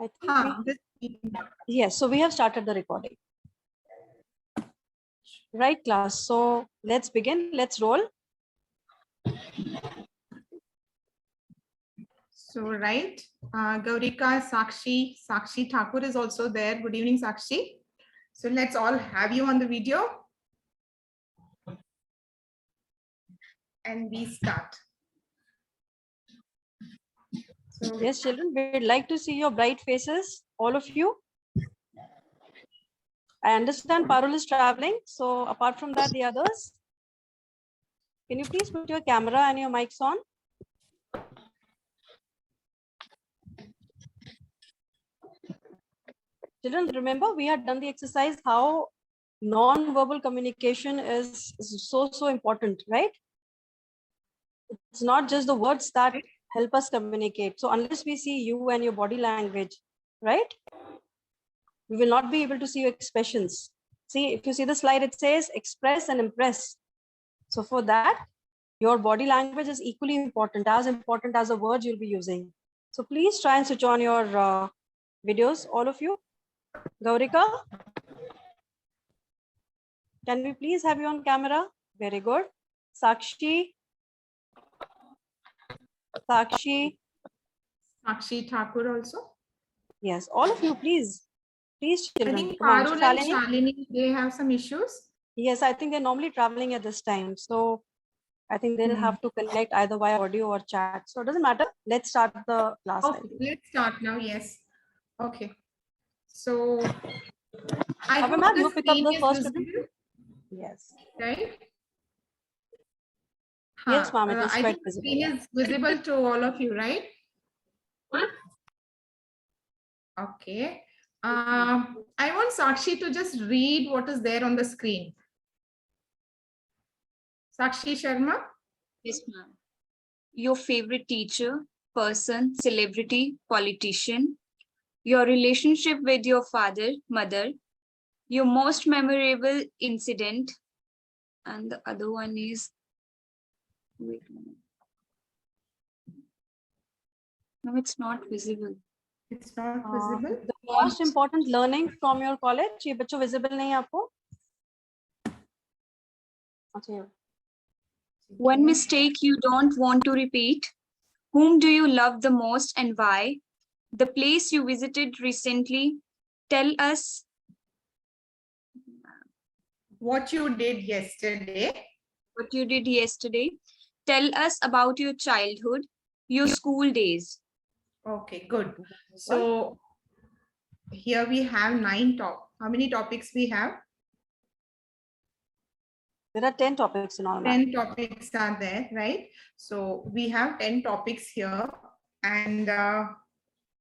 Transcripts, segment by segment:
I think yes, so we have started the recording. Right, class. So let's begin. Let's roll. So, right, Gaurika, Sakshi Thakur is also there. Good evening, Sakshi. So let's all have you on the video. And we start. So, Yes, children, we'd like to see your bright faces, all of you. I understand Parul is traveling. So apart from that, the others, can you please put your camera and your mics on? Children, remember we had done the exercise how non-verbal communication is so important, right? It's not just the words that help us communicate. So unless we see you and your body language, right? We will not be able to see your expressions. See, if you see the slide, it says express and impress. So for that, your body language is equally important as the words you'll be using. So please try and switch on your videos, all of you. Gaurika, can we please have you on camera? Very good. Sakshi. Sakshi Thakur also. Yes, all of you, please. Please, children. I think Come on. Parul and Shalini, they have some issues. Yes, I think they're normally traveling at this time. So I think they'll have to connect either via audio or chat. So it doesn't matter. Let's start the class. Okay, let's start now. Yes. Okay. So I hope ma'am, the you pick up the first visible. Yes. Right? Yes, ma'am, it is I quite think the visible. screen is visible to all of you, right? Okay. I want Sakshi to just read what is there on the screen. Sakshi Sharma. Yes, ma'am. Your favorite teacher, person, celebrity, politician, your relationship with your father, mother, your most memorable incident, and the other one is, wait a minute. No, it's not visible. It's not visible. The most important learning from your college, ये बच्चों visible नहीं है आपको? अच्छा. One mistake you don't want to repeat. Whom do you love the most and why? The place you visited recently. Tell us what you did yesterday. What you did yesterday. Tell us about your childhood, your school days. Okay, good. So here we have 9 topics. How many topics we have? There are 10 topics in all. 10 topics are there, right? So we have 10 topics here, and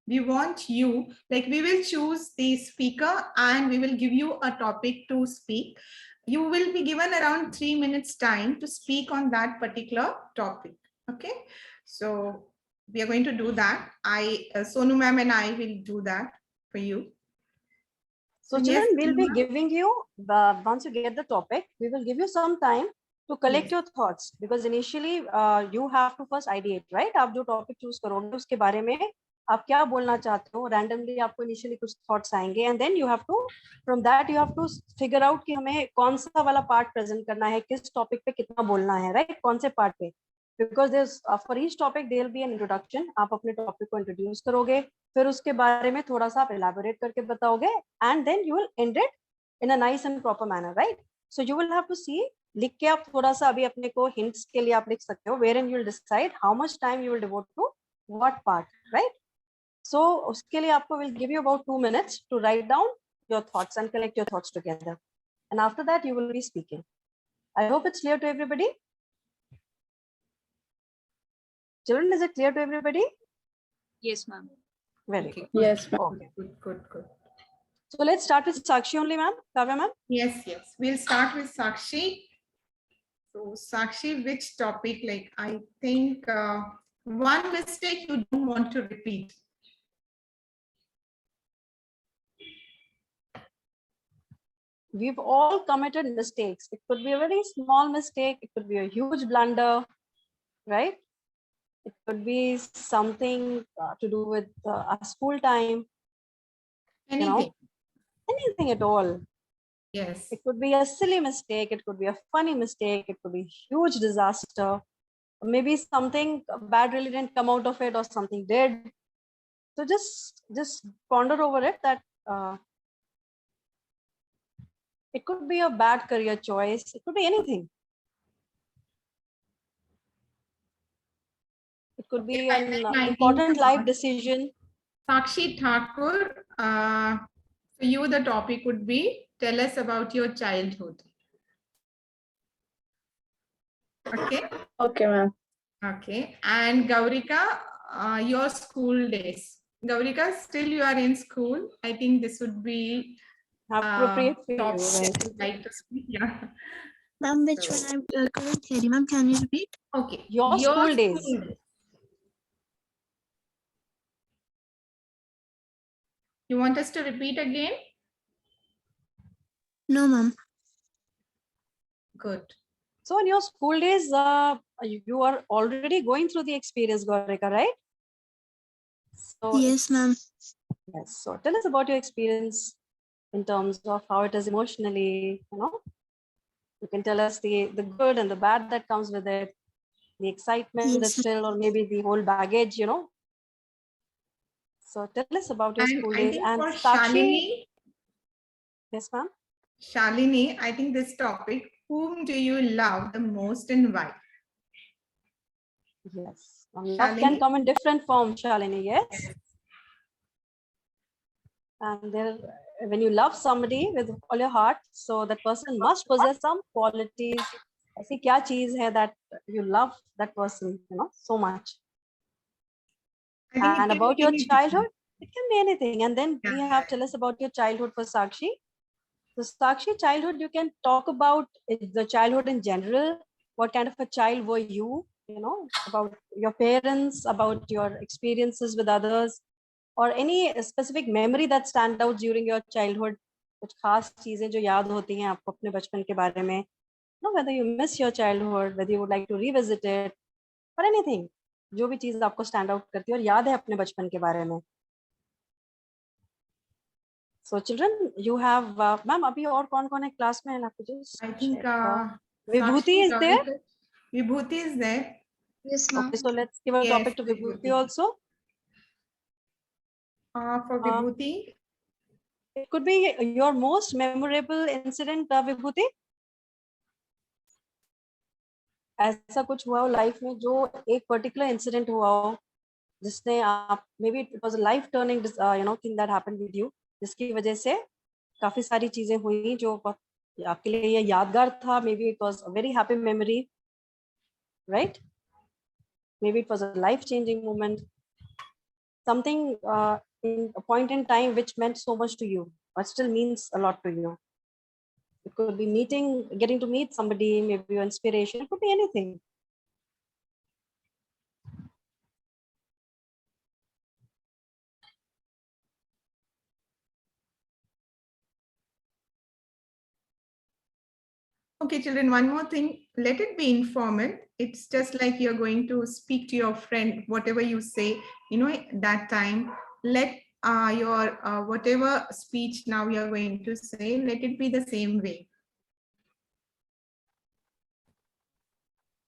we want you, like we will choose the speaker and we will give you a topic to speak. You will be given around 3 minutes time to speak on that particular topic. Okay, so we are going to do that. Sonu ma'am and I will do that for you. So children, we'll be giving you, once you get the topic, we will give you some time to collect your thoughts, because initially you have to first ideate, right? आप जो topic choose करोगे उसके बारे में आप क्या बोलना चाहते हो, randomly आपको initially कुछ thoughts आएंगे, and then you have to, from that you have to figure out कि हमें कौन सा वाला part present करना है, किस topic पे कितना बोलना है, right? कौन से part पे, because there's for each topic there will be an introduction. आप अपने topic को introduce करोगे, फिर उसके बारे में थोड़ा सा आप elaborate करके बताओगे, and then you will end it in a nice and proper manner, right? So you will have to see, लिख के आप थोड़ा सा अभी अपने को hints के लिए आप लिख सकते हो, wherein you will decide how much time you will devote to what part, right? So उसके लिए आपको will give you about 2 minutes to write down your thoughts and collect your thoughts together, and after that you will be speaking. I hope it's clear to everybody. Children, is it clear to everybody? Yes, ma'am. Very good. Yes, ma'am. Okay. Good. So let's start with Sakshi only, ma'am. Kavya, ma'am. Yes. We'll start with Sakshi. So Sakshi, which topic? Like, I think one mistake you don't want to repeat. We've all committed mistakes. It could be a very small mistake. It could be a huge blunder, right? It could be something to do with our school time. Anything. Anything at all. Yes. It could be a silly mistake, it could be a funny mistake, it could be huge disaster, maybe something bad really didn't come out of it or something did. So just ponder over it that it could be a bad career choice, it could be anything. It could be By an that 19 important life decision. Sakshi Thakur, for you the topic would be tell us about your childhood. Okay. Okay, ma'am. Okay. And Gaurika, your school days. Gaurika, still you are in school. I think this would be Appropriate for top you, right? like to speak. Yeah. Ma'am, which one I couldn't hear you, ma'am. Can you repeat? Okay. Your school days. days. You want us to repeat again? No, ma'am. Good. So in your school days, you are already going through the experience, Gaurika, right? So Yes, ma'am. yes. So tell us about your experience in terms of how it is emotionally, you can tell us the good and the bad that comes with it, the excitement, the Yes, ma'am. thrill, or maybe the whole baggage, So tell us about your And school I days. think And for Sakshi, Shalini, yes, ma'am. Shalini, I think this topic, whom do you love the most and why? Yes. Love can Shalini? come in different forms, Shalini, yes. And there, when you love somebody with all your heart, so that person must possess some qualities. ऐसी क्या चीज है that you love that person, so much. I think And it can about be your anything. childhood, it can be anything. And then we Yeah. have tell us about your childhood for Sakshi. So Sakshi, childhood, you can talk about the childhood in general. What kind of a child were you? About your parents, about your experiences with others, or any specific memory that stand out during your childhood. कुछ खास चीजें जो याद होती हैं आपको अपने बचपन के बारे में. Whether you miss your childhood, whether you would like to revisit it, or anything. जो भी चीज आपको stand out करती है और याद है अपने बचपन के बारे में. So children, you have, ma'am, अभी और कौन-कौन है क्लास में? I'll have to just I think check. Vibhuti Sakshi, is there? Vibhuti is there. Yes, ma'am. Okay, so let's give a Yes, topic to Vibhuti Vibhuti. also. For Vibhuti, It could be your most memorable incident, Vibhuti. ऐसा कुछ हुआ हो life में जो एक particular incident हुआ हो जिसने आप may be it was a life turning thing that happened with you, जिसकी वजह से काफी सारी चीजें हुई जो आपके लिए ये यादगार था. May be it was a very happy memory, right? May be it was a life changing moment, something in a point in time which meant so much to you but still means a lot to you. It could be getting to meet somebody, maybe your inspiration, it could be anything. okay, children, one more thing. Let it be informal. It's just like you're going to speak to your friend, whatever you say, that time. Let your whatever speech now you're going to say, let it be the same way.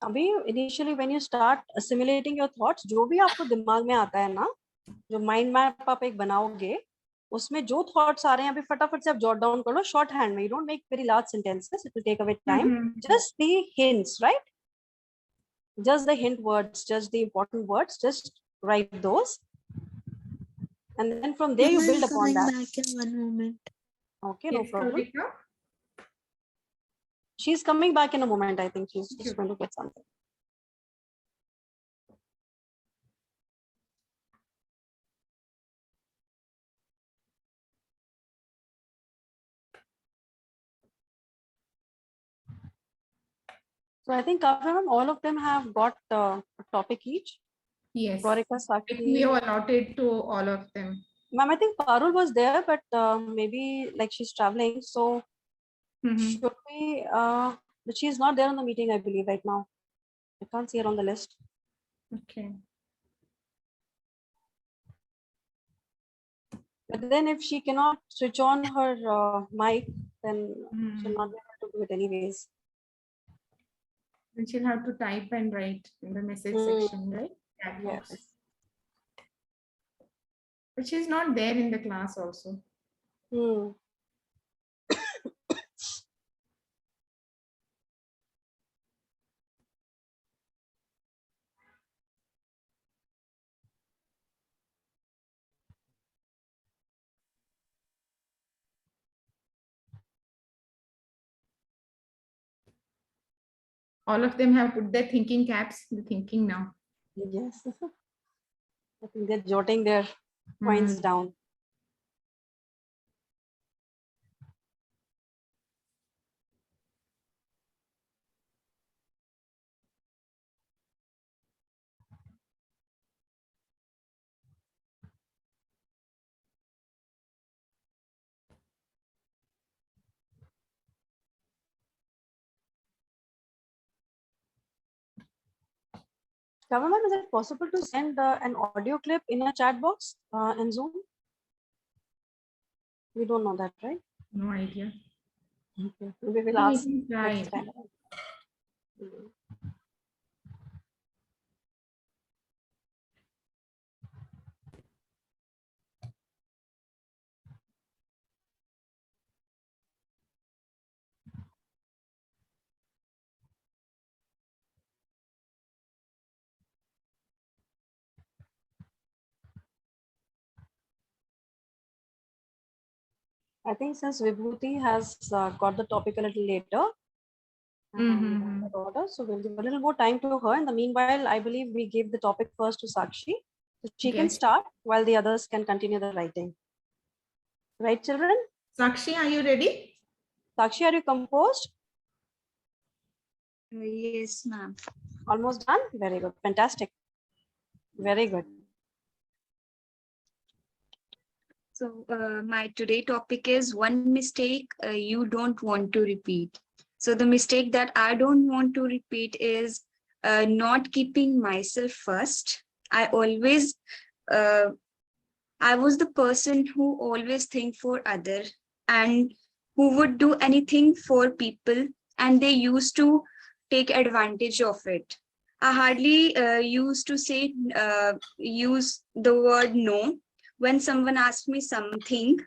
अभी initially when you start assimilating your thoughts, जो भी आपको दिमाग में आता है ना, जो माइंड मैप आप एक बनाओगे, उसमें जो थॉट्स आ रहे हैं अभी फटाफट से आप जॉट डाउन कर लो शॉर्ट हैंड में. You don't make very large sentences, it will take away time. Just the hints, right? Just the hint words, just the important words, just write those, and then from there you Ma'am, build I'm upon coming that. back in one moment. Okay, Yes, no problem. Kaulika? She's coming back in a moment. I think she's just going to get something. So I think Kavya, all of them have got a topic each. Yes. Gaurika, I think we Sakshi. have allotted to all of them. Ma'am, I think Parul was there, but maybe like she's traveling. So should we, but she's not there on the meeting, I believe, right now. I can't see her on the list. Okay. But then if she cannot switch on her mic, then she'll not be able to do it anyways. Then she'll have to type and write in the message section, right? Chat box. Yes. But she's not there in the class also. All of them have put their thinking caps. They're thinking now. Yes. I think they're jotting their points down. Kavya, is it possible to send an audio clip in a chat box in Zoom? We don't know that, right? No idea. Okay. Maybe we'll We ask can try. next time. I think since Vibhuti has got the topic a little later, so we'll give a little more time to her. In the meanwhile, I believe we gave the topic first to Sakshi. So she can Yes. start while the others can continue the writing. Right, children? Sakshi, are you ready? Sakshi, are you composed? Yes, ma'am. Almost done? Very good. Fantastic. Very good. So my today topic is one mistake you don't want to repeat. So the mistake that I don't want to repeat is not keeping myself first. I was the person who always think for other and who would do anything for people, and they used to take advantage of it. I hardly used to use the word no when someone asked me something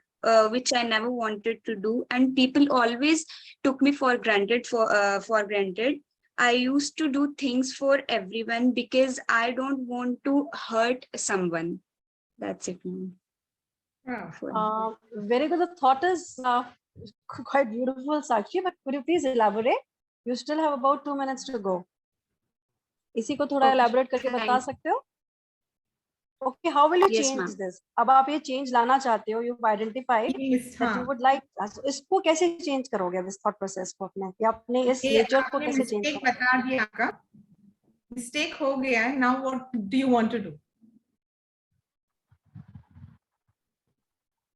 which I never wanted to do, and people always took me for granted. For granted, I used to do things for everyone because I don't want to hurt someone. That's it. Wow. Very good. The thought is quite beautiful, Sakshi, but could you please elaborate? You still have about 2 minutes to go. इसी को थोड़ा elaborate करके बता सकते हो? Okay, how will you change this? अब आप ये change लाना चाहते हो, you've identified that you would like. इसको कैसे change करोगे this thought process को अपने या अपने इस nature को कैसे change करोगे? बता दिया आपका mistake हो गया है. Now what do you want to do?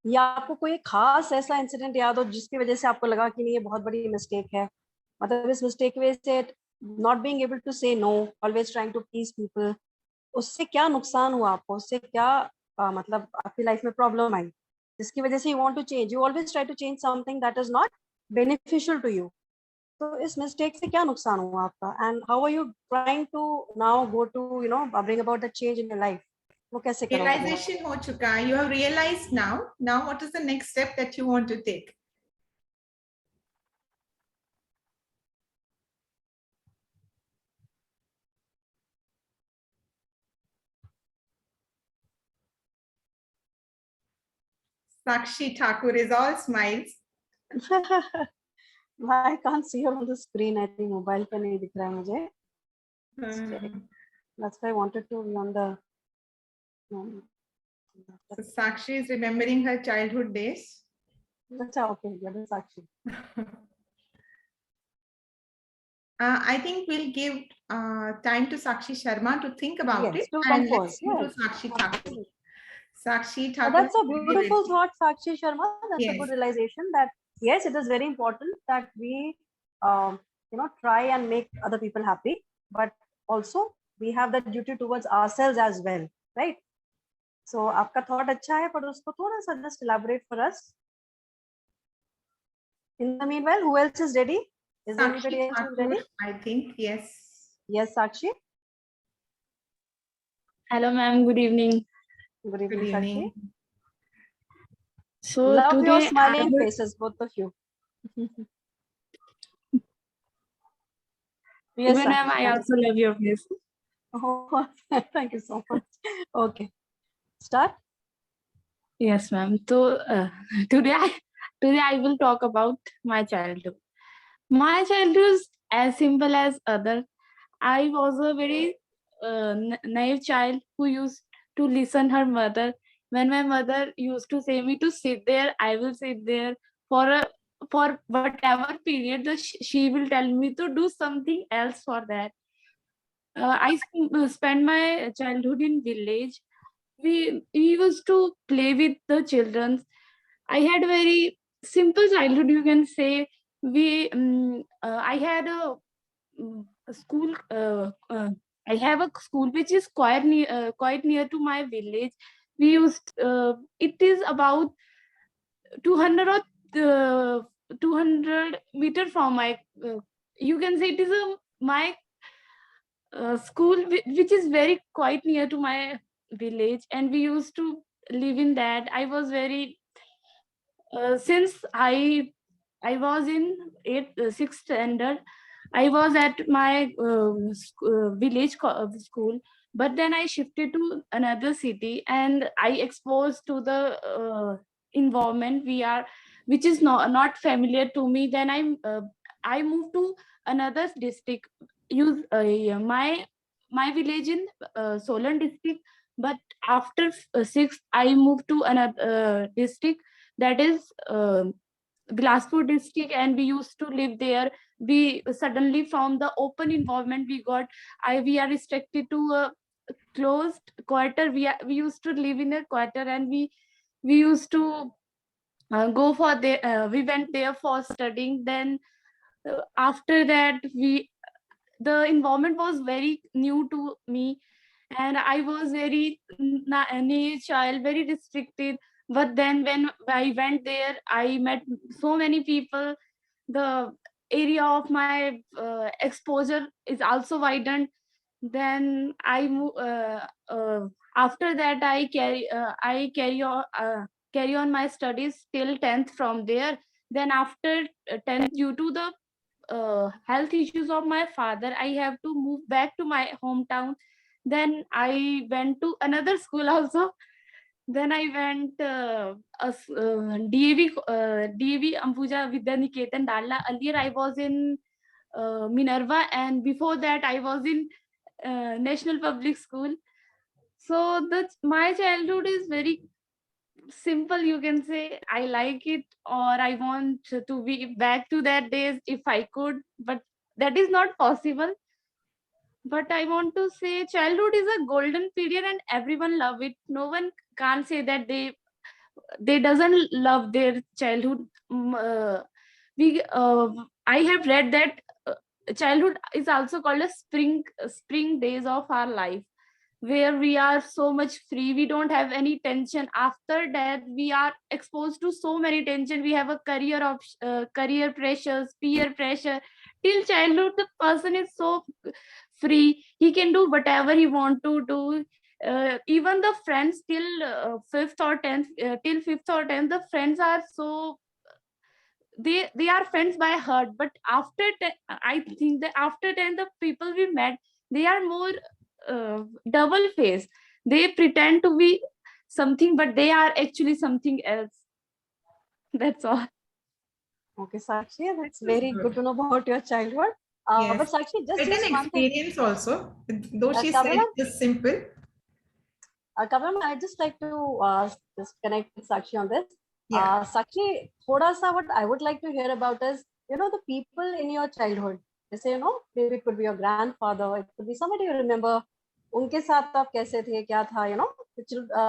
या आपको कोई खास ऐसा इंसिडेंट याद हो जिसकी वजह से आपको लगा कि नहीं ये बहुत बड़ी मिस्टेक है, मतलब इस मिस्टेक की वजह से not being able to say no, always trying to please people, उससे क्या नुकसान हुआ आपको, उससे क्या मतलब आपकी लाइफ में प्रॉब्लम आई जिसकी वजह से you want to change, you always try to change something that is not beneficial to you. तो इस मिस्टेक से क्या नुकसान हुआ आपका and how are you trying to now go to you know bring about the change in your life? वो कैसे करोगे? Realization हो चुका है. You have realized now. Now what is the next step that you want to take? Sakshi Thakur is all smiles. I can't see her on the screen. I think mobile पे नहीं दिख रहा है मुझे. That's why I wanted to be on the. So Sakshi is remembering her childhood days. That's okay. Yeah, that's Sakshi. I think we'll give time to Sakshi Sharma to think about it. To and compose. let's to Sakshi Thakur. Sakshi Thakur. That's a beautiful thought, Sakshi Sharma. That's a good realization that yes, it is very important that we, try and make other people happy, but also we have that duty towards ourselves as well, right? So आपका thought अच्छा है, पर उसको थोड़ा सा just elaborate for us. In the meanwhile, who else is ready? Is there Sakshi anybody else who's ready? Thakur, I think, yes. Yes, Sakshi. Hello, ma'am. Good evening. Good Good evening, Sakshi. evening. So Love your today I smiling will, faces, both of you. Yes, even ma'am, Sakshi. I also love your face. Oh, thank you so much. Okay, start. Yes, ma'am. So today I will talk about my childhood. My childhood is as simple as other. I was a very naive child who used to listen her mother. When my mother used to say me to sit there, I will sit there for a for whatever period. She will tell me to do something else for that. I spent my childhood in village. We used to play with the children. I had very simple childhood, you can say. I had a school. I have a school which is quite near to my village. We used. It is about 200 or 200 meter from my. You can say it is a my school which is very quite near to my village, and we used to live in that. I was very since I was in sixth standard. I was at my village school, but then I shifted to another city, and I exposed to the environment which is not familiar to me. Then I moved to another district. Yeah, my village in Solan district, but after sixth, I moved to another district, that is Bilaspur district, and we used to live there. We suddenly from the open environment we are restricted to a closed quarter. We used to live in a quarter, and we used to go for we went there for studying. Then after that, the environment was very new to me, and I was very naive child, very restricted. But then when I went there, I met so many people. The area of my exposure is also widened. Then after that, I carry on my studies till 10th from there. Then after 10th, due to the health issues of my father, I have to move back to my hometown. Then I went to another school also. Then I went DAV Ambuja Vidya Niketan Dalla. Earlier I was in Minerva, and before that I was in National Public School. So that's my childhood is very simple, you can say. I like it, or I want to be back to that days if I could, but that is not possible. But I want to say childhood is a golden period, and everyone love it. No one can't say that they doesn't love their childhood. We I have read that childhood is also called a spring days of our life, where we are so much free. We don't have any tension. After that, we are exposed to so many tension. We have a career pressures, peer pressure. Till childhood, the person is so free. He can do whatever he want to do. Even the friends till fifth or tenth, till fifth or tenth, the friends are so they are friends by heart. But after I think that after 10, the people we met, they are more double face. They pretend to be something, but they are actually something else. That's all. Okay, Sakshi, that's This is very good good. to know about your childhood. But Yes. Sakshi, Quite just an one thing. experience also, though she Kavya, said it is simple. Kavya, I'd just like to just connect with Sakshi on this. Yeah. Sakshi, thoda sa what I would like to hear about is, the people in your childhood. They say, maybe it could be your grandfather, it could be somebody you remember. उनके साथ आप कैसे थे, क्या था,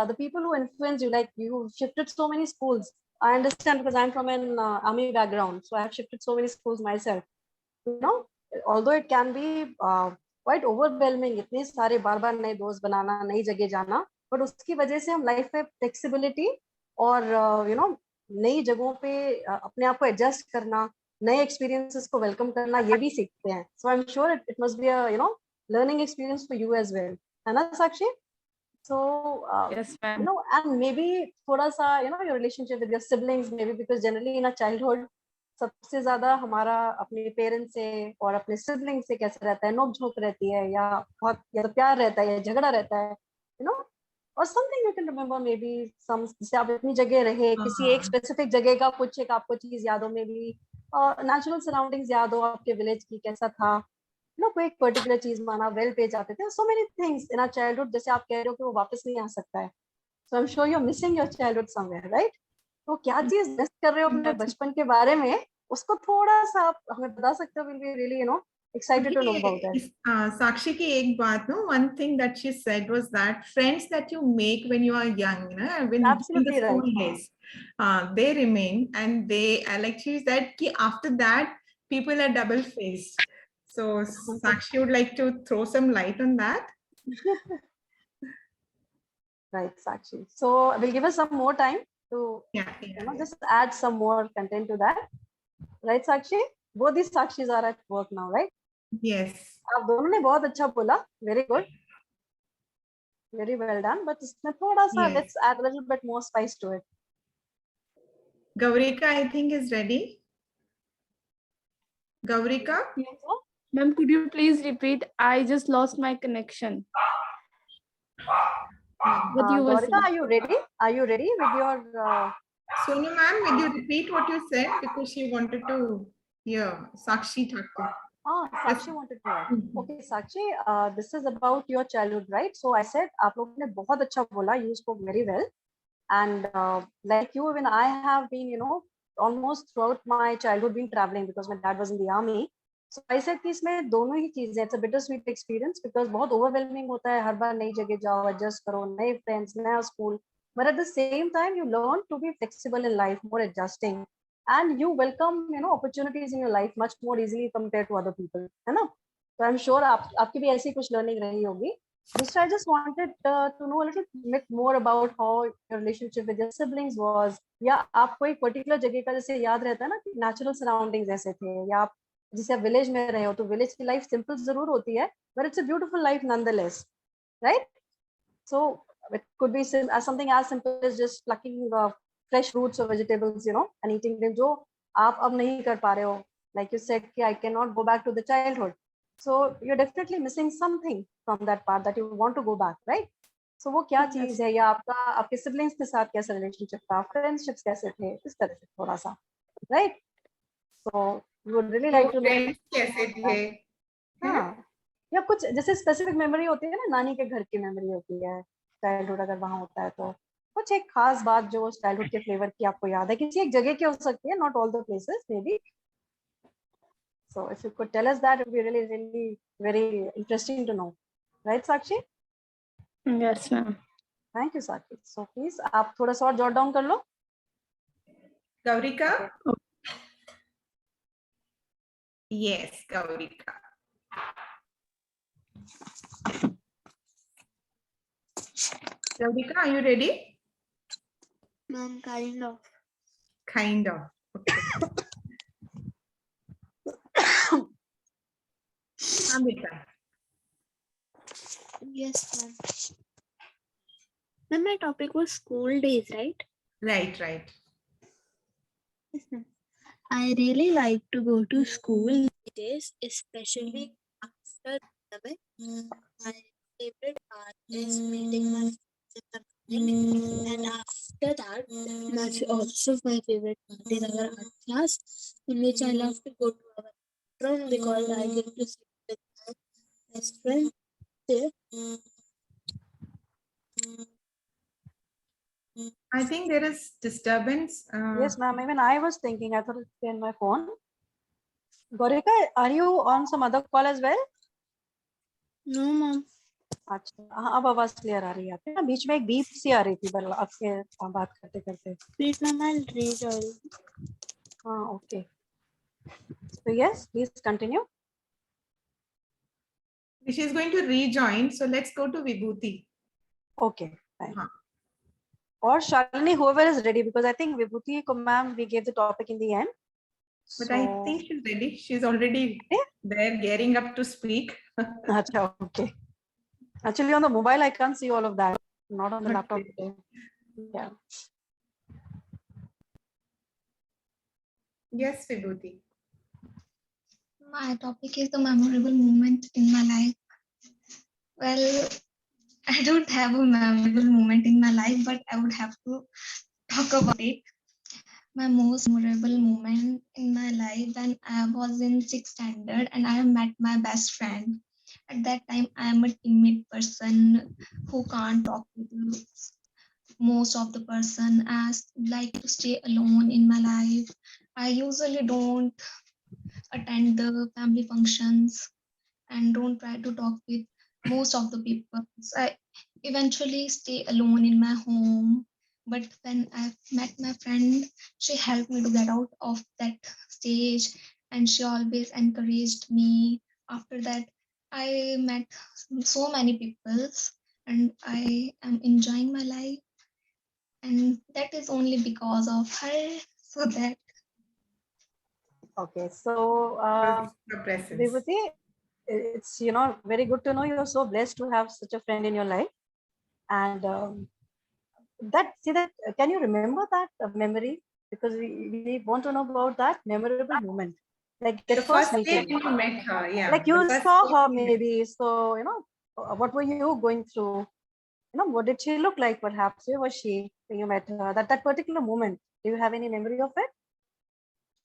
the people who influence you, like you shifted so many schools. I understand because I'm from an army background, so I have shifted so many schools myself. you know Although it can be quite overwhelming, इतने सारे बार बार नए दोस्त बनाना, नई जगह जाना, but उसकी वजह से हम लाइफ में फ्लेक्सिबिलिटी और नई जगहों पे अपने आप को एडजस्ट करना, नए एक्सपीरियंसेस को वेलकम करना, ये भी सीखते हैं. So I am sure it must be a learning experience for you as well, है ना साक्षी? So Yes, ma'am. and maybe थोड़ा सा your relationship with your siblings, maybe because generally in a childhood सबसे ज्यादा हमारा अपने पेरेंट्स से और अपने सिबलिंग से कैसे रहता है, नोक झोंक रहती है या बहुत या तो प्यार रहता है या झगड़ा रहता है, और something you can remember, maybe some, जैसे आप इतनी जगह रहे, किसी एक स्पेसिफिक जगह का कुछ एक आपको चीज याद हो, मे बी नेचुरल सराउंडिंग्स याद हो आपके विलेज की, कैसा था, कोई एक पर्टिकुलर चीज माना, वेल पे जाते थे, so many things in our childhood, जैसे आप कह रहे हो कि वो वापस नहीं आ सकता है. So I am sure you are missing your childhood somewhere, right? तो क्या चीज मिस कर रहे हो अपने बचपन के बारे में, उसको थोड़ा सा आप हमें बता सकते हो? Will be really excited to know about that. Sakshi ki ek baat, no, one thing that she said was that friends that you make when you are young, when in the Absolutely school right. days, they remain, and they like she said ki after that people are double faced. So Sakshi would like to throw some light on that. Right, Sakshi. So we'll give us some more time to just add some more content to that. Right, Sakshi? Both these Sakshis are at work now, right? Yes. आप दोनों ने बहुत अच्छा बोला. Very good. Very well done. But इसमें थोड़ा सा let's add a little bit more spice to it. Gaurika, I think, is ready. Gaurika? Ma'am, could you please repeat? I just lost my connection. What you were Gaurika, saying? are you ready? Are you ready with your... Sonu ma'am, will you repeat what you said? Because she wanted to hear. Sakshi Thakur. Sakshi wanted to hear. Okay, Sakshi, this is about your childhood, right? So I said, आप लोगों ने बहुत अच्छा बोला. You spoke very well. And like you, even I have been, almost throughout my childhood been traveling because my dad was in the army. So I said कि इसमें दोनों ही चीजें, it's a bittersweet experience because बहुत overwhelming होता है, हर बार नई जगह जाओ, adjust करो, नए friends, नया school. But at the same time, you learn to be flexible in life, more adjusting, and you welcome, opportunities in your life much more easily compared to other people, है ना? So I'm sure आपकी भी ऐसी कुछ learning रही होगी. Just I just wanted to know a little bit more about how your relationship with your siblings was. या आपको एक particular जगह का जैसे याद रहता है ना कि natural surroundings ऐसे थे, या आप जैसे आप village में रहे हो तो village की life simple जरूर होती है, but it's a beautiful life nonetheless, right? So it could be something as simple as just plucking fresh fruits or vegetables, and eating them, जो आप अब नहीं कर पा रहे हो. Like you said, I cannot go back to the childhood. So you're definitely missing something from that part that you want to go back, right? So वो क्या चीज है, या आपका आपके siblings के साथ कैसा relationship था, friendships कैसे थे, इस तरह से थोड़ा सा, right? So we would really like to know. Friends कैसे थे? हाँ, या कुछ जैसे स्पेसिफिक मेमोरी होती है ना, नानी के घर की मेमोरी होती है, चाइल्डहुड अगर वहाँ होता है तो कुछ एक खास बात जो चाइल्डहुड के फ्लेवर की आपको याद है, किसी एक जगह की हो सकती है, not all the places, may be. So if you could tell us that, it would be really, really very interesting to know. Right, Sakshi? Yes, ma'am. Thank you, Sakshi. So please, आप थोड़ा सा और jot down कर लो. Gaurika? Yes, Gaurika. Gaurika, are you ready? Ma'am, kind of. Kind of. Okay. Amrita. Yes, ma'am. Ma'am, my topic was school days, right? Right, right. Yes, ma'am. I really like to go to school days, especially after academic. My favorite part is meeting my friends in the morning, and after that, that's also my favorite part is our art class, in which I love to go to our room because I get to sit with my best friend there. I think there is disturbance. Yes, ma'am. Even I was thinking, I thought it's in my phone. Gaurika, are you on some other call as well? No, ma'am. अच्छा, हाँ, अब आवाज clear आ रही है आपकी ना, बीच में एक बीप सी आ रही थी बल आपके बात करते करते. Wait, ma'am, I'll rejoin. हाँ, okay. So yes, please continue. She is going to rejoin, so let's go to Vibhuti. Okay. Fine. हाँ. Or Shalini, whoever is ready, because I think Vibhuti ko ma'am, we gave the topic in the end. But I think she's ready. She's already there, gearing up to speak. Achha, okay. Actually, on the mobile, I can't see all of that. Not on the laptop Okay. today. Yeah. Yes, Vibhuti. My topic is the memorable moment in my life. Well, I don't have a memorable moment in my life, but I would have to talk about it. My most memorable moment in my life when I was in sixth standard and I met my best friend. At that time, I am a timid person who can't talk with most of the person. I like to stay alone in my life. I usually don't attend the family functions and don't try to talk with most of the people. So I eventually stay alone in my home. But when I met my friend, she helped me to get out of that stage and she always encouraged me. After that, I met so many people and I am enjoying my life. And that is only because of her. So that Okay. So, Your presence. Vibhuti, it's, very good to know you're so blessed to have such a friend in your life. And can you remember that memory? Because we want to know about that memorable moment, like that The first first day meeting. when you met her, yeah. Like The you first saw day her when you met maybe. So, what were you going through? What did she look like? Perhaps where was she when you met her? That particular moment. Do you have any memory of it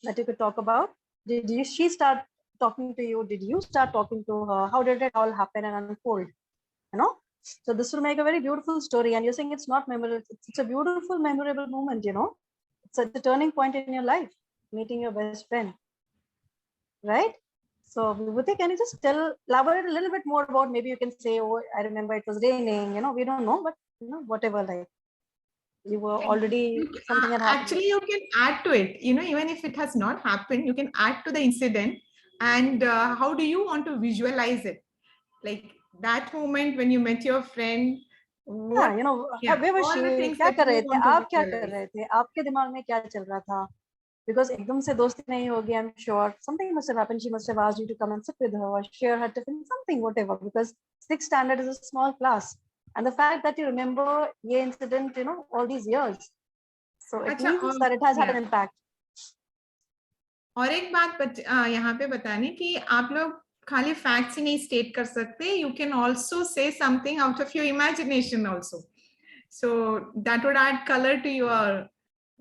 that you could talk about? She start talking to you? Did you start talking to her? How did it all happen and unfold? You know. So this will make a very beautiful story. And you're saying it's not memorable. It's a beautiful, memorable moment. It's a turning point in your life, meeting your best friend, right? So Vibhuti, can you just elaborate a little bit more about, maybe you can say, oh, I remember it was raining, we don't know, but whatever, like you were already, something had happened. Actually, you can add to it, even if it has not happened, you can add to the incident. And how do you want to visualize it? Like that moment when you met your friend, Yeah, where was all she, the things क्या that कर you रहे थे, want to आप क्या कर visualize. रहे थे, आपके दिमाग में क्या चल रहा था? Because एकदम से दोस्ती नहीं होगी, I'm sure something must have happened. She must have asked you to come and sit with her or share her tiffin, something, whatever, because sixth standard is a small class. And the fact that you remember the incident, all these years, so it अच्छा, means that it has had an impact. और एक बात यहाँ पे बताने कि आप लोग खाली फैक्ट्स ही नहीं स्टेट कर सकते, you can also say something out of your imagination also, so that would add colour to your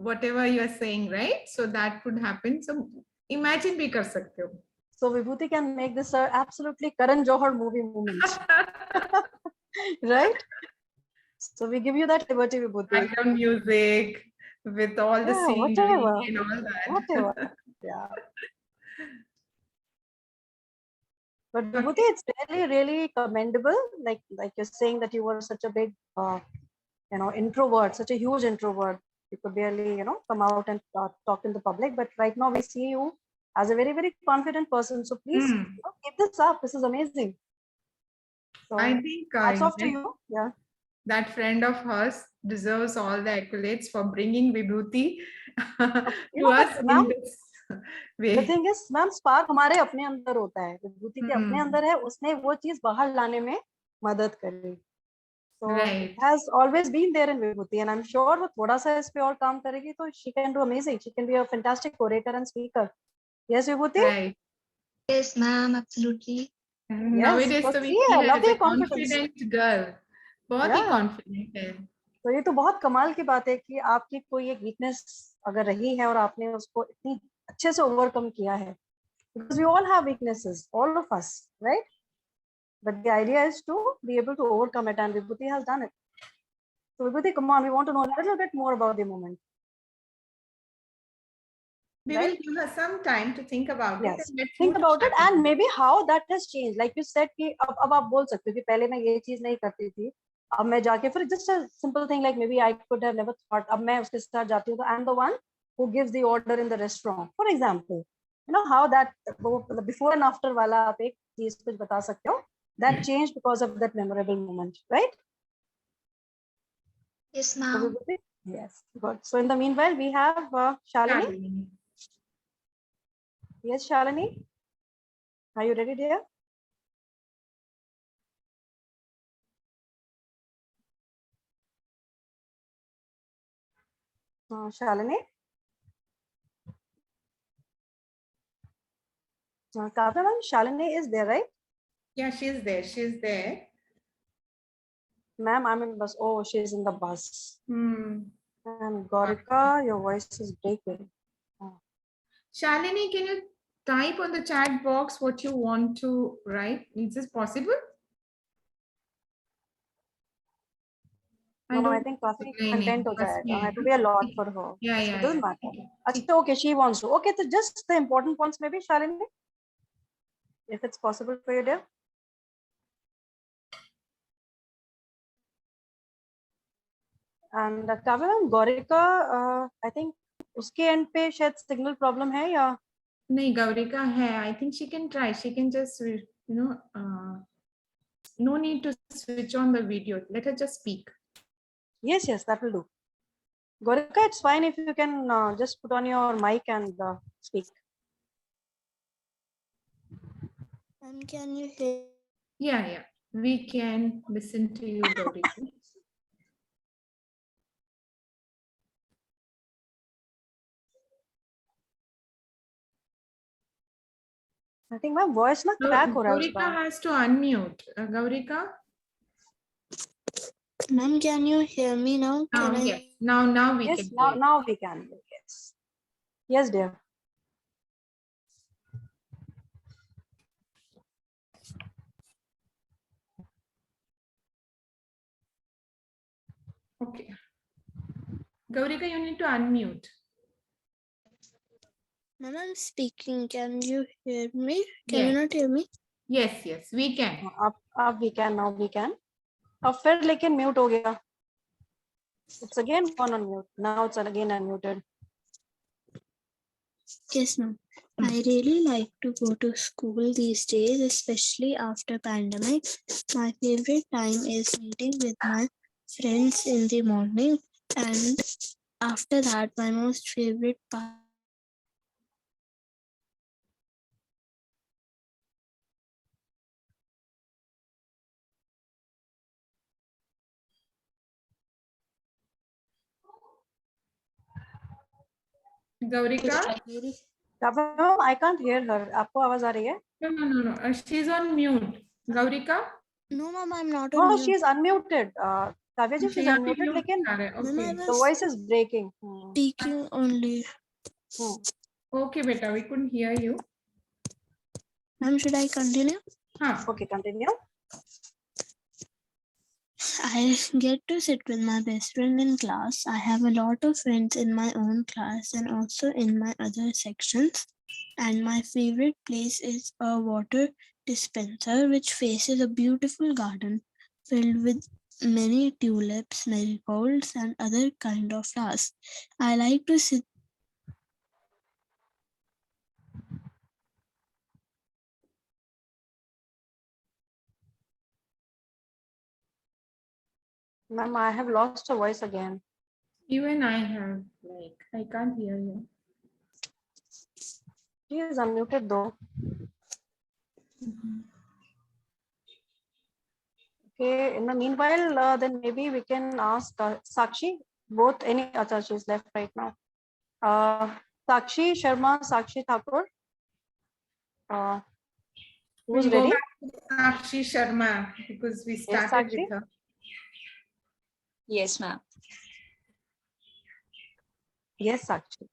whatever you are saying, right? So that could happen. So imagine भी कर सकते हो. So Vibhuti can make this a absolutely Karan Johar movie moment. Right? So we give you that liberty, Vibhuti. Background music with all the scenery whatever. and all that. Whatever. Yeah. But Vibhuti, it's really, really commendable. Like you're saying that you were such a big, introvert, such a huge introvert. You could barely, come out and talk in the public. But right now we see you as a very, very confident person. So please keep this up. This is amazing. So I think hats off to you. Yeah. That friend of hers deserves all the accolades for bringing Vibhuti to us in this way. The thing is, ma'am, spark हमारे अपने अंदर होता है, विभूति के अपने अंदर है, उसने वो चीज बाहर लाने में मदद करी. So it has always been there in Vibhuti, and I'm sure वो थोड़ा सा इस पे और काम करेगी तो she can do amazing. She can be a fantastic orator and speaker. Yes, Vibhuti? Right. Yes, ma'am, absolutely. Nowadays तो we see her as a confident girl. बहुत ही confident है. तो ये तो बहुत कमाल की बात है कि आपकी कोई एक वीकनेस अगर रही है और आपने उसको इतनी अच्छे से ओवरकम किया है. Because we all have weaknesses, all of us, right? But the idea is to be able to overcome it, and Vibhuti has done it. So Vibhuti, come on, we want to know a little bit more about the moment. We will give her some time to think about it. And think about it, and maybe how that has changed. Like you said कि अब आप बोल सकते हो कि पहले मैं ये चीज नहीं करती थी, अब मैं जाके फिर just a simple thing like maybe I could have never thought, अब मैं उसके साथ जाती हूँ तो I'm the one who gives the order in the restaurant, for example. How that before and after वाला आप एक चीज कुछ बता सकते हो that changed because of that memorable moment, right? Yes, ma'am. Everybody? Yes, good. So in the meanwhile, we have Shalini. Shalini. Yes, Shalini. Are you ready, dear? Shalini? Kavya ma'am, Shalini is there, right? Yeah, she's there. She's there. Ma'am, I'm in bus. Oh, she's in the bus. Hmm. And Gorika, your voice is breaking. Shalini, can you type on the chat box what you want to write? Is this possible? No, I don't think काफी नहीं, नहीं, content हो बस जाएगा. में It will be a lot for her. Yeah, It yeah, doesn't yeah. matter. ठीक है. अच्छा, okay, she wants to. Okay, so just the important points maybe, Shalini, if it's possible for you, dear. And Kavya ma'am, Gorika, I think उसके end पे शायद signal problem है या? नहीं, गौरिका है. I think she can try. She can just, no need to switch on the video. Let her just speak. Yes, yes, that will do. Gorika, it's fine if you can just put on your mic and speak. Can you hear? Yeah, yeah. We can listen to you, Gaurika. I think my voice ना crack हो रहा है Gaurika उसका. has to unmute. Gaurika? Ma'am, can you hear me now? Can I? Yes. Now we Yes, can hear. now we can. Yes. Yes, dear. Okay. Gaurika, you need to unmute. Ma'am, I'm speaking. Can you hear me? Can Yes. you not hear me? Yes, yes, we can. अब we can, now we can. अब फिर लेकिन mute हो गया. It's again gone on mute. Now it's again unmuted. Yes, ma'am. I really like to go to school these days, especially after pandemic. My favorite time is meeting with my friends in the morning, and after that, my most favorite part. Gaurika? Kavya, I can't hear her. आपको आवाज आ रही है? No. She's on mute. Gaurika? No, ma'am, I'm not on No, mute. she's unmuted. Kavya ji, she's यहाँ पे unmuted, mute लेकिन आ रहा है. Ma'am, I Okay. the was voice is breaking. speaking only. Okay, beta, we couldn't hear you. Ma'am, should I continue? Huh. Okay, continue. I get to sit with my best friend in class. I have a lot of friends in my own class and also in my other sections. And my favorite place is a water dispenser which faces a beautiful garden filled with many tulips, marigolds, and other kind of flowers. I like to sit. Ma'am, I have lost her voice again. Even I have, I can't hear you. She is unmuted though. Okay, in the meanwhile, then maybe we can ask Sakshi, both any other, she's left right now. Sakshi Sharma, Sakshi Thakur. Who's We'll go ready? back to Sakshi Sharma because we started Sakshi? with her. Yes, ma'am. Yes, Sakshi.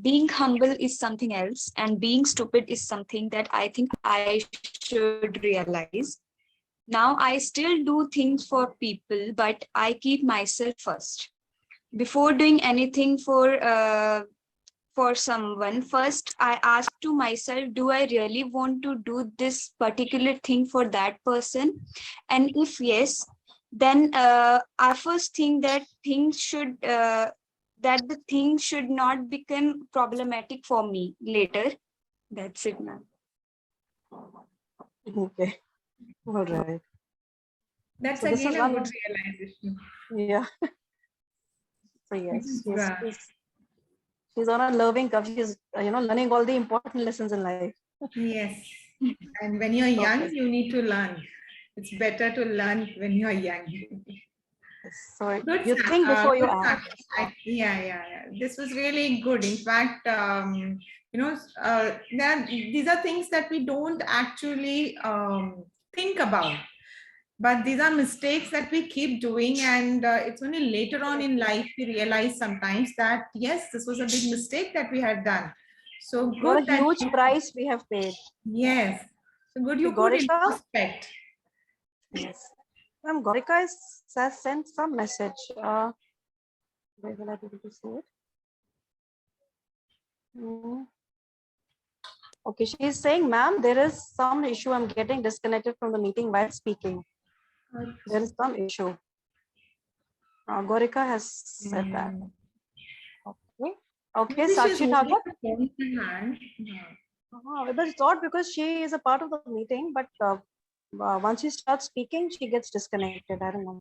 Being humble is something else, and being stupid is something that I think I should realize. Now, I still do things for people, but I keep myself first. Before doing anything for someone, first I ask to myself, do I really want to do this particular thing for that person? And if yes, then I first think that the thing should not become problematic for me later. That's it, ma'am. Okay. All right. That's So this again is a one. good realization. Yeah. So yes, It's, she's on a learning curve. She's learning all the important lessons in life. yes. And when you're young, you need to learn. It's better to learn when you're young. So Good, you think before you good, act. yeah. This was really good. In fact, these are things that we don't actually think about. But these are mistakes that we keep doing, and it's only later on in life we realize sometimes that yes, this was a big mistake that we had done. So What good a that huge price we have paid. yes, so good you put in Gorika. prospect. Yes. Gorika has sent some message. Where will I be able to see it? Okay, she is saying, ma'am, there is some issue. I'm getting disconnected from the meeting while speaking. There is some issue. Gorika has said that. Okay. Okay, Maybe she's Sakshi holding Thakur. the phone in her hand. But it's odd because she is a part of the meeting, but once she starts speaking, she gets disconnected. I don't know.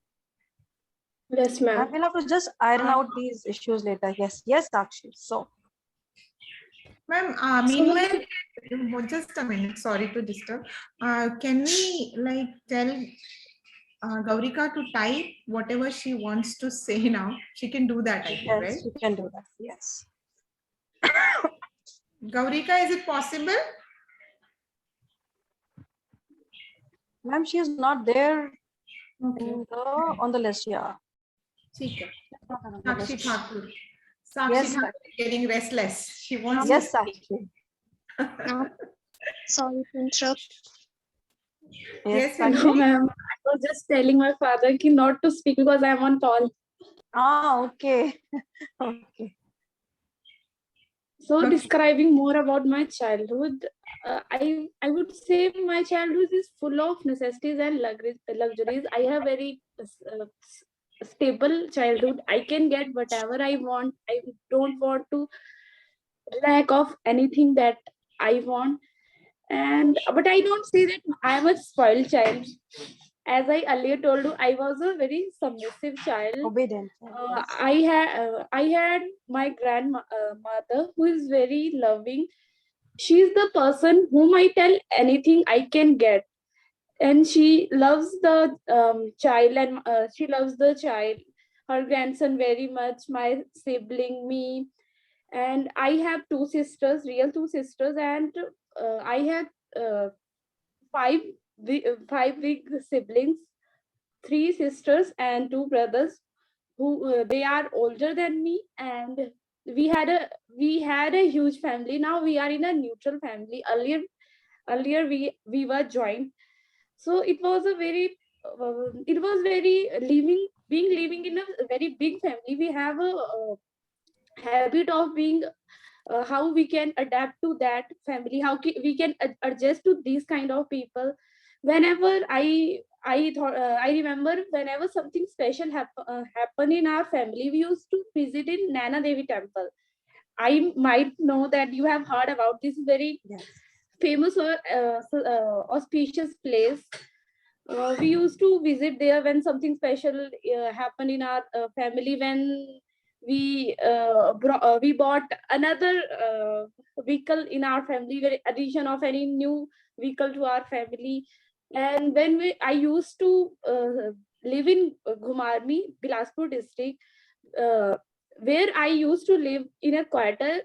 Yes, ma'am. We'll have to just iron out these issues later. Yes, Sakshi. So, Ma'am, meanwhile, just a minute, sorry to disturb. Can we like tell Gaurika to type whatever she wants to say now? She can do that, I think, right? yes, you can do that. Yes. Gaurika, is it possible? Ma'am, she is not there Okay. on the list. Yeah. ठीक है. Not on the Sakshi list. Thakur. Sakshi Yes, Thakur is getting restless. She wants Yes, to Sakshi. Sorry to interrupt. Yes, Sakshi. No, ma'am. I was just telling my father not to speak because I'm on call. Okay. Okay. So Okay. describing more about my childhood, I would say my childhood is full of necessities and luxuries. I have very stable childhood. I can get whatever I want. I don't want to lack of anything that I want. And but I don't say that I am a spoiled child. As I earlier told you, I was a very submissive child. Obedient. I had my grandmother who is very loving. She's the person whom I tell anything I can get, and she loves the child, and she loves the child, her grandson very much, my sibling, me. And I have two sisters, real two sisters, and I have uh, five five big siblings, three sisters and two brothers who they are older than me. And we had a huge family. Now we are in a neutral family. Earlier we were joint. So it was very living in a very big family. We have a habit of being how we can adapt to that family, we can adjust to these kind of people. Whenever I remember whenever something special happen in our family, we used to visit in Nana Devi temple. I might know that you have heard about this very Yes. famous or auspicious place. We used to visit there when something special happened in our family. When we bought another vehicle in our family, addition of any new vehicle to our family. And when I used to live in Ghumarmi, Bilaspur district, uh, where I used to live in a quarter.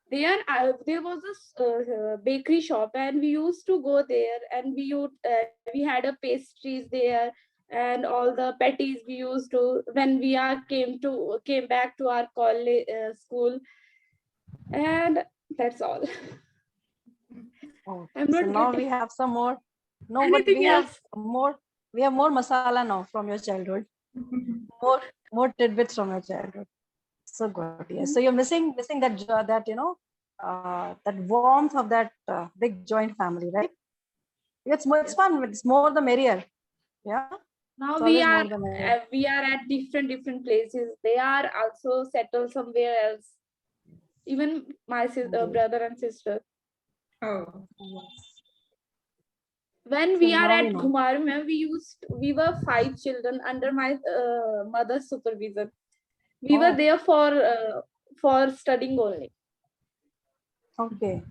There was a bakery shop, and we used to go there, and we had a pastries there, and all the patties we used to when came back to our college school. And that's all. Oh, I'm so not now we getting have some more. No, but anything else. we have more masala now from your childhood. More tidbits from your childhood. So good. Yes. So you're missing that that warmth of that big joint family, right? It's fun. It's more the merrier. Yeah. Now It's always more the merrier. we are at different places. They are also settled somewhere else. Even my brother and sister. Oh, Yes. When So we are now we at know. Ghumaru, ma'am, we were 5 children under my mother's supervision. We were Oh, there for studying only. okay.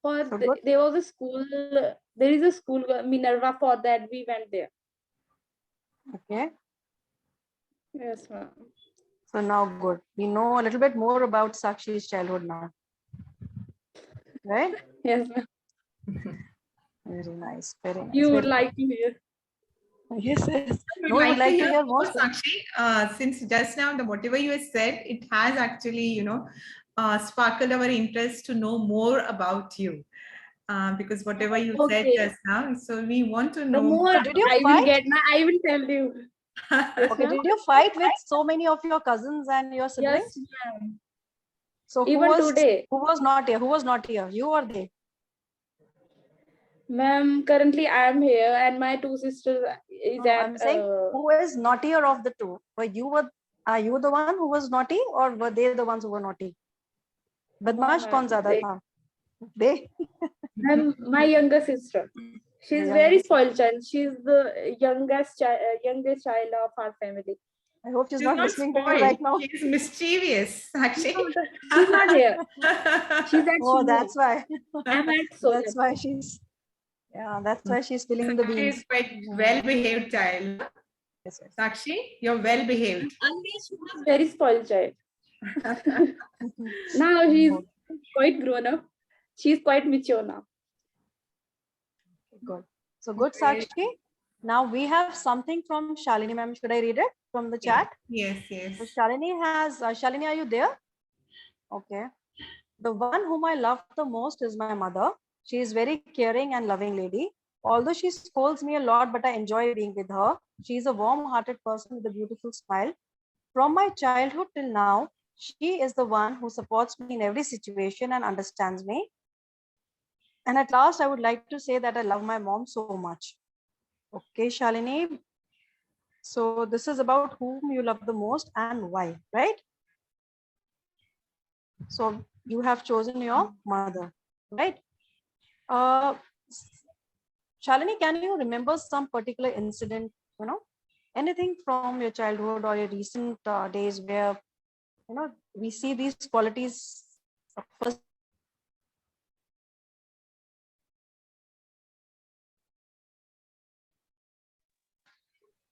So good. There was a school. There is a school Minerva. For that we went there. Okay. Yes, ma'am. So now good. We know a little bit more about Sakshi's childhood now. Right? Yes, ma'am. Very nice. Very nice. You would Very like to hear. yes, yes. Would No, we would like to like to hear hear more, more. Sakshi. Since just now the whatever you have said, it has actually, sparkled our interest to know more about you. Because whatever you said Okay. just now, so we want to The know more more. So did you I will fight? get, I will tell you. Yes, Okay, ma'am. did you fight with so many of your cousins and your Yes, siblings? ma'am. So Even today, who was not here? Who was not here? You or they? ma'am. Currently, I am here, and my 2 sisters is No, at. I'm saying who is naughtier of the two? Are you the one who was naughty, or were they the ones who were naughty? No, बदमाश कौन ma'am. ज्यादा था? They. Ma'am, my younger sister. She's The very youngest. spoiled child. She's the youngest child of our family. I hope she's She's not not listening to you spoiled. right now. She's mischievous, actually. She's not here. She's at Oh, Sonu. that's why. I'm at That's Solat. why she's spilling the Sakshi is beans. quite well-behaved child. Yes, yes. Sakshi, you're well-behaved. Earlier, she was very spoiled child. Now she's quite grown up. She's quite mature now. Good. So good, Great. Sakshi. Now we have something from Shalini ma'am. Should I read it from the chat? Yes, yes. So Shalini, are you there? Okay. The one whom I love the most is my mother. She is very caring and loving lady. Although she scolds me a lot, but I enjoy being with her. She is a warm-hearted person with a beautiful smile. From my childhood till now, she is the one who supports me in every situation and understands me. And at last, I would like to say that I love my mom so much. Okay, Shalini. So this is about whom you love the most and why, right? So you have chosen your mother, right? Uh, Shalini, can you remember some particular incident, anything from your childhood or your recent days where, we see these qualities first.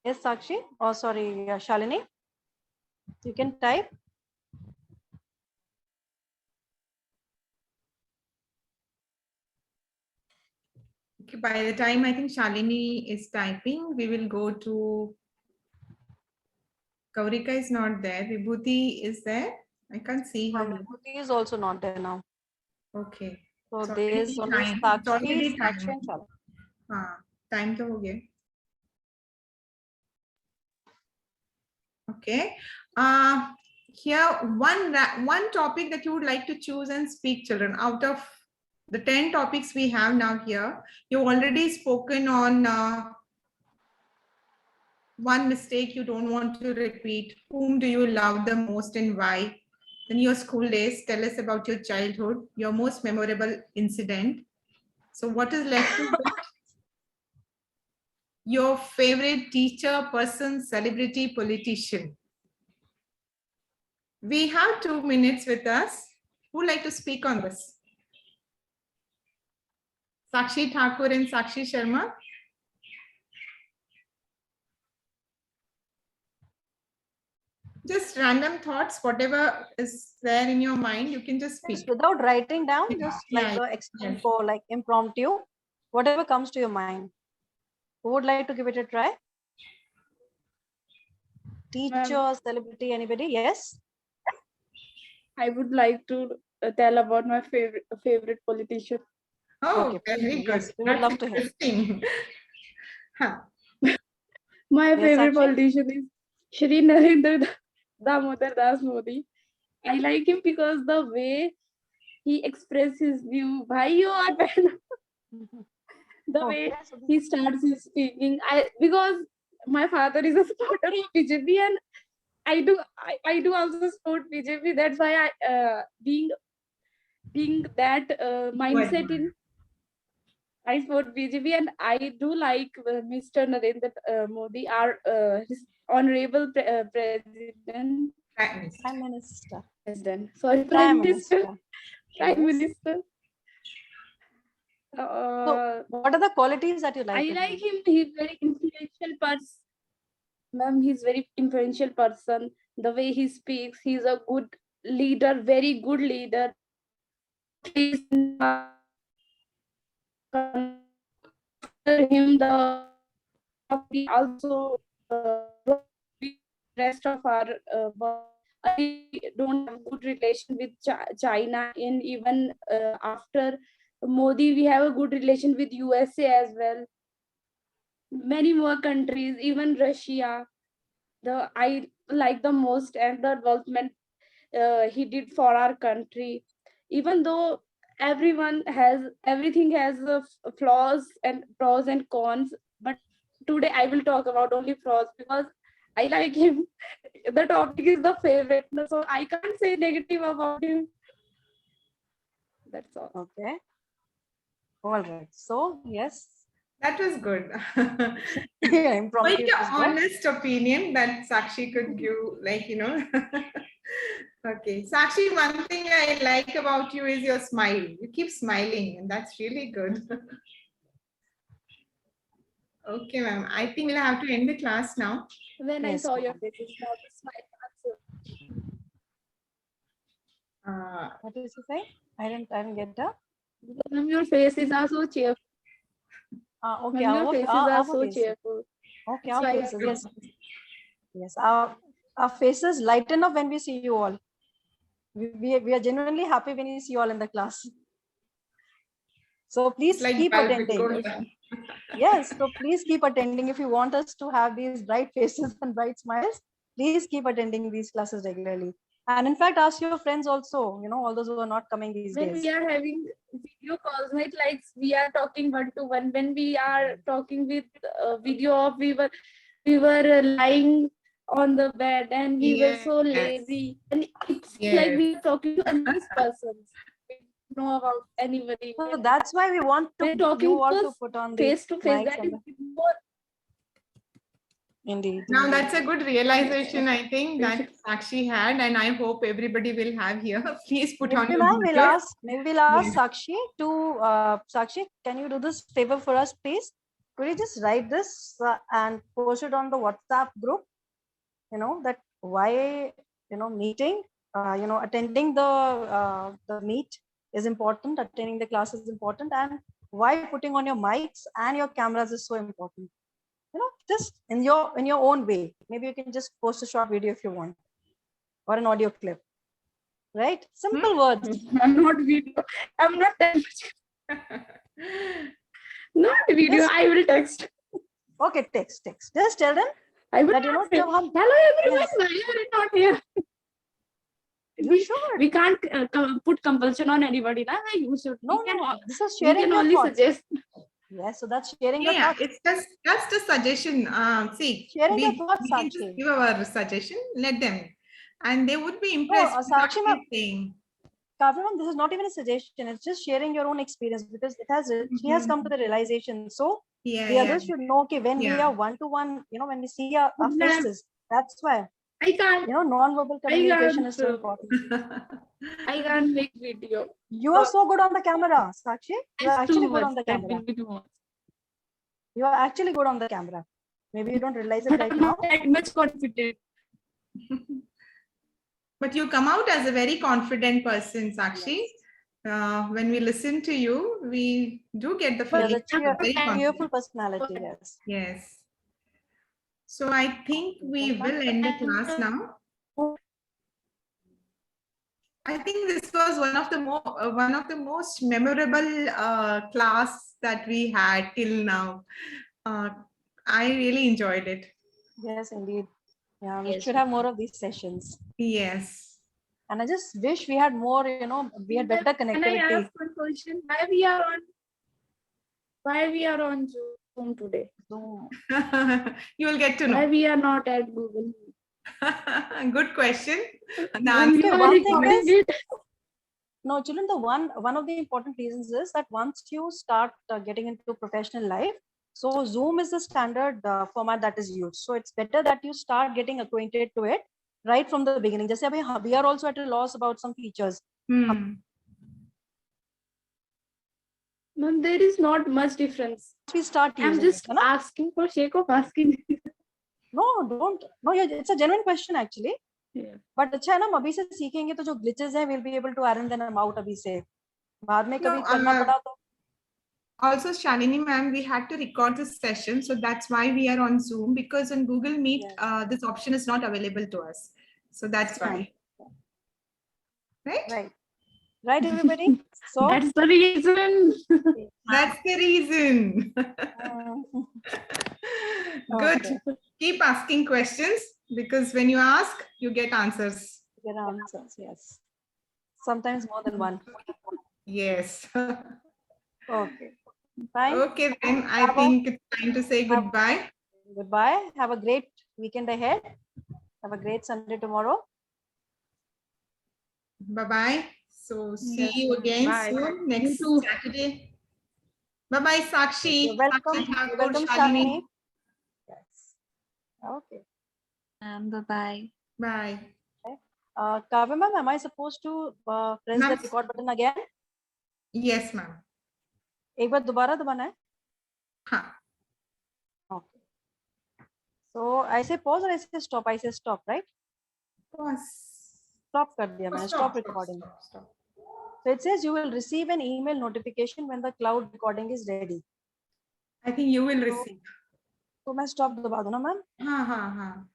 Yes, Sakshi, or sorry, Shalini, you can type. Okay, by the time I think Shalini is typing, we will go to Gaurika is not there. Vibhuti is there. I can't see her. Vibhuti is also not there now. Okay. So It's there is already only time. It's Sakshi, already Sakshi time. and Shalini. Time to ho gaya. Okay. Here one topic that you would like to choose and speak, children. Out of the 10 topics we have now here, you've already spoken on one mistake you don't want to repeat. Whom do you love the most and why? Then your school days. Tell us about your childhood, your most memorable incident. So what is left to do? Your favorite teacher, person, celebrity, politician. We have 2 minutes with us. Who would like to speak on this? Sakshi Thakur and Sakshi Sharma. Just random thoughts, whatever is there in your mind, you can just speak. Just without writing down, Yeah, just yeah, like yes. for like impromptu, whatever comes to your mind. Who would like to give it a try? Teacher, celebrity, anybody? Yes. I would like to tell about my favorite politician. Oh, Okay, very good. yes, we would That's love to hear. interesting. Huh. My Yes, favorite Sakshi? politician is Shri Narendra Damodar Das Modi. I like him because the way he expresses his view, bhai, you are bad. The way Okay, so he starts his speaking, because my father is a supporter of BJP and I do also support BJP. That's why I being that mindset in I vote BJP, and I do like Mr. Narendra Modi, our his honorable president. Prime Minister. Prime Minister. President. Sorry, Prime Prime Minister. Minister. Prime Yes. Minister. So, what are the qualities that you like? I like him. He's very influential person. Ma'am, he's very influential person. The way he speaks, he's a good leader, very good leader. At least in after him, the we also rest of our world. We don't have good relation with China, and even after Modi, we have a good relation with USA as well. Many more countries, even Russia. The I like the most and the development he did for our country. Even though everything has flaws and pros and cons, but today I will talk about only pros because I like him. The topic is the favorite, so I can't say negative about him. That's all. Okay. All right. So, yes. That was good. Yeah, impromptu Quite is an good. honest opinion that Sakshi could give, like, Okay, Sakshi, one thing I like about you is your smile. You keep smiling, and that's really good. Okay, ma'am. I think we'll have to end the class now. When I Yes, saw your ma'am. faces, now the smile answer. What did you say? I didn't get that. Because your faces are so cheerful. Okay, Your faces are so faces. cheerful. Okay, It's our like- faces. Yes. Yes, our faces lighten up when we see you all. We are genuinely happy when we see you all in the class. So please It's like keep bulb attending. because- Yes, so please keep attending. If you want us to have these bright faces and bright smiles, please keep attending these classes regularly. And in fact, ask your friends also, all those who are not coming these When days. we are having video calls, not like we are talking one to one. When we are talking with video of we were lying on the bed and we were so Yes. lazy, and it's Yes. like we are talking to unknown persons. We don't know about anybody. So that's why we want We're talking you all to to put on the face to face. mics That and is more. indeed. Now indeed. that's a good realization, I think, that Sakshi had, and I hope everybody will have here. Please put on Maybe your videos. we'll ask Yes. Sakshi to Sakshi, can you do this favor for us, please? Could you just write this and post it on the WhatsApp group? That why meeting, attending the meet is important, attending the class is important, and why putting on your mics and your cameras is so important. Just in your own way. Maybe you can just post a short video if you want, or an audio clip. Right? Simple words. I'm not video. I'm not not video. Yes. I will text. Okay, text. Just tell them I will that not say, hello everyone. Yes. Why are you not here? You should. We can't put compulsion on anybody. Nah? You should. No, we can, this is we sharing can your only thoughts. suggest. Yes, so that's sharing your Yeah, thoughts. it's just a suggestion. See, Sharing your we thoughts, can just Sakshi. give our suggestion, let them, and they would be impressed with what Sakshi, we're saying. Kavya, this is not even a suggestion. It's just sharing your own experience because she has come to the realization. So Yeah, the others should know, okay, when we Yeah. are one-to-one, when we see our faces, that's why, I can't. non-verbal communication is so yeah. important. I can't make video. You are so good on the camera, Sakshi. You are That's actually too good much. on the That will camera. be too much. You are actually good on the camera. Maybe you don't realize it But right I'm now. not that much confident. But you come out as a very confident person, Sakshi. When we listen to you, we do get the You're feeling. the you're very confident. cheerful personality, yes. Yes. So I think we will end the class now. I think this was one of the most memorable class that we had till now. I really enjoyed it. Yes, indeed. Yeah, we Yes. should have more of these sessions. Yes. And I just wish we had more, we had better Can I connectivity. ask one question? Why we are on Zoom today? So, You will get to Why know. we are not at Google? Meet? Good question. The When answer you Okay, are one thing recording is- it, No, children, the one of the important reasons is that once you start getting into professional life, so Zoom is the standard format that is used. So it's better that you start getting acquainted to it right from the beginning. Just we are also at a loss about some features. Ma'am, there is not much difference. We start I'm using just it, है ना? asking for sake of asking. No, don't. No, yeah, it's a genuine question actually. Yeah. But अच्छा है ना, हम अभी से सीखेंगे तो जो glitches हैं, we'll be able to iron them out अभी से. बाद में कभी करना पड़ा तो. Also, Shalini ma'am, we had to record this session, so that's why we are on Zoom, because on Google Meet, this option is not available to us. So that's why. Right? Right, everybody? So That's the reason. That's the reason. Good. Okay. Keep asking questions, because when you ask, you get answers. Get answers, yes. Sometimes more than one. Yes. Okay. Fine. Okay, then I think it's time to say goodbye. Goodbye. Have a great weekend ahead. Have a great Sunday tomorrow. Bye-bye. So see Yes. you again Bye. soon, next You too. Saturday. Bye-bye, Sakshi. You're welcome. Sakshi Thakur, You're welcome, Shalini. Shalini. Yes. Okay. Bye-bye. Bye. Kavya ma'am, am I supposed to press the Ma'am. record button again? Yes, ma'am. एक बार दोबारा दबाना है? हाँ. Okay. So I say pause or I say stop? I say stop, right? Pause. Stop कर दिया मैंने. Stop recording. Stop. So it says you will receive an email notification when the cloud recording is ready. I think you will receive. तो मैं stop दबा दूँ ना ma'am? हाँ.